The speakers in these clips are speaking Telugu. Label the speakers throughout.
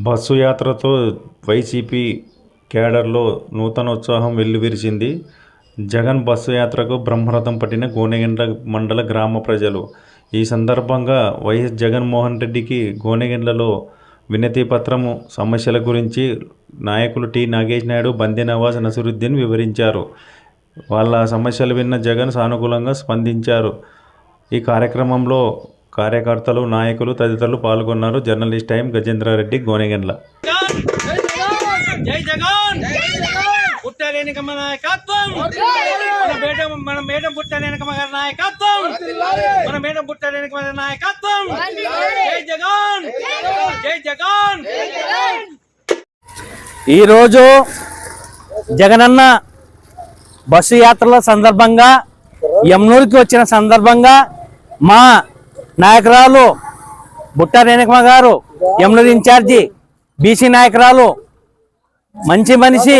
Speaker 1: బస్సు యాత్రతో వైసీపీ కేడర్లో నూతనోత్సాహం వెల్లివిరిసింది. జగన్ బస్సు యాత్రకు బ్రహ్మరథం పట్టిన గోనెగండ్ల మండల గ్రామ ప్రజలు. ఈ సందర్భంగా వైఎస్ జగన్మోహన్ రెడ్డికి గోనెగండ్లలో వినతి పత్రము సమస్యల గురించి నాయకులు టి నాగేష్ నాయుడు, బందె నవాజ్, నసరుద్దీన్ వివరించారు. వాళ్ళ సమస్యలు విన్న జగన్ సానుకూలంగా స్పందించారు. ఈ కార్యక్రమంలో కార్యకర్తలు, నాయకులు తదితరులు పాల్గొన్నారు. Journalist time Gajendra Reddy, Gonegandla.
Speaker 2: జై జగన్, పుట్టలేనికమ్మ నాయకత్వం, మన మేడం పుట్టలేనికమ్మ గారి నాయకత్వం, మన మేడం పుట్టలేనికమ్మ గారి నాయకత్వం. జై జగన్, జై జగన్.
Speaker 3: ఈరోజు జగనన్న బస్సు యాత్రల సందర్భంగా యమునూరుకి వచ్చిన సందర్భంగా మా నాయకురాలు బుట్ట రేణుకమ్మ గారు, యమునూరు ఇన్ఛార్జి, బీసీ నాయకురాలు, మంచి మనిషి,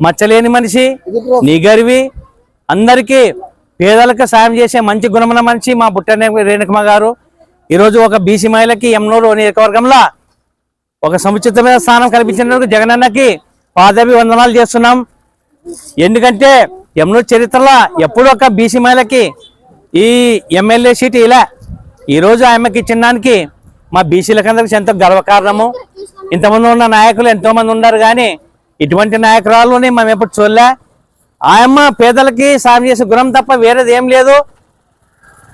Speaker 3: మచ్చలేని మనిషి, నిగర్వి, అందరికీ పేదలకు సాయం చేసే మంచి గుణమున్న మనిషి మా బుట్ట రేణుకమ్మ గారు ఈరోజు ఒక బీసీ మహిళకి యమునూరు నియోజకవర్గంలో ఒక సముచితమైన స్థానం కల్పించినందుకు జగనన్నకి పాదాభివందనాలు చేస్తున్నాం. ఎందుకంటే యమునూరు చరిత్రలో ఎప్పుడు ఒక బీసీ మహిళకి ఈ ఎమ్మెల్యే సీటు ఇలా ఈరోజు ఆమెకి ఇచ్చినానికి మా బీసీలకందరికి ఎంతో గర్వకారణము. ఇంతమంది ఉన్న నాయకులు ఎంతోమంది ఉన్నారు, కానీ ఇటువంటి నాయకురాలని మేము ఎప్పుడు చూడలే. ఆయమ్మ పేదలకి సాయం చేసే గుణం తప్ప వేరేది ఏం లేదు.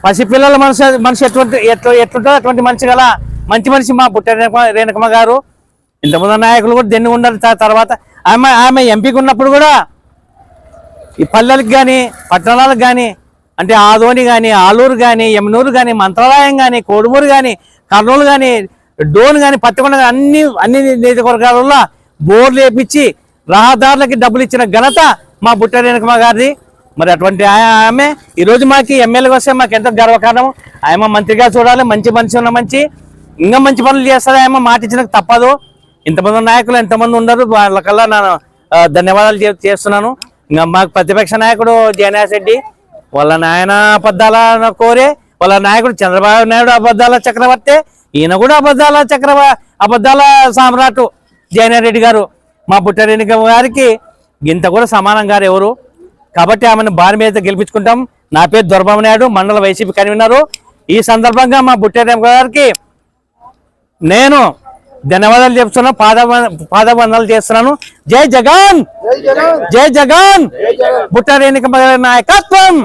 Speaker 3: పసిపిల్లల మనిషి ఎట్లుంటుందో అటువంటి మనిషి గల మంచి మనిషి మా బుట్ట రేణుకమ్మ గారు. ఇంతమంది నాయకులు కూడా దెన్ని ఉన్నారు. తర్వాత ఆమె ఎంపీకి ఉన్నప్పుడు కూడా ఈ పల్లెలకు కానీ పట్టణాలకు కానీ, అంటే ఆదోని కానీ, ఆలూరు కానీ, యమునూరు కానీ, మంత్రాలయం కానీ, కోడుమూరు కానీ, కర్నూలు కానీ, డోన్ కానీ, పత్తికొండ కానీ అన్ని నియోజకవర్గాలలో బోర్లు వేపించి రహదారులకి డబ్బులు ఇచ్చిన ఘనత మా బుట్ట రేణుకమ్మ గారిది. మరి అటువంటి ఆమె ఈరోజు మాకు ఎమ్మెల్యేకి వస్తే మాకు ఎంతో గర్వకారణం. ఆయమ మంత్రిగా చూడాలి, మంచి మనిషి ఉన్న మంచి, ఇంకా మంచి పనులు చేస్తుంది. ఆయమ మాట ఇచ్చినకు తప్పదు. ఇంతమంది నాయకులు ఎంతమంది ఉన్నారు, వాళ్ళకల్లా నేను ధన్యవాదాలు చేస్తున్నాను. ఇంకా మాకు ప్రతిపక్ష నాయకుడు జగన్మోహన్ రెడ్డి, వాళ్ళ నాయన అబద్ధాల కోరే, వాళ్ళ నాయకుడు చంద్రబాబు నాయుడు అబద్ధాల చక్రవర్తి, ఈయన కూడా అబద్ధాల సామ్రాటు జగన్మోహన్ రెడ్డి గారు. మా బుట్ట రేణుకమ్మ గారికి ఇంత కూడా సమానం గారు ఎవరు. కాబట్టి ఆమెను భారీ మీద గెలిపించుకుంటాం. నా పేరు దొరబాబు నాయుడు, మండల వైసీపీ కన్వీనరు. ఈ సందర్భంగా మా బుట్ట రేణుకమ్మ గారికి నేను ధన్యవాదాలు చెప్తున్నాను, పాదవందనాలు చేస్తున్నాను. జై జగన్, జై జగన్, బుట్ట రేణుకమ్మ గారి నాయకత్వం.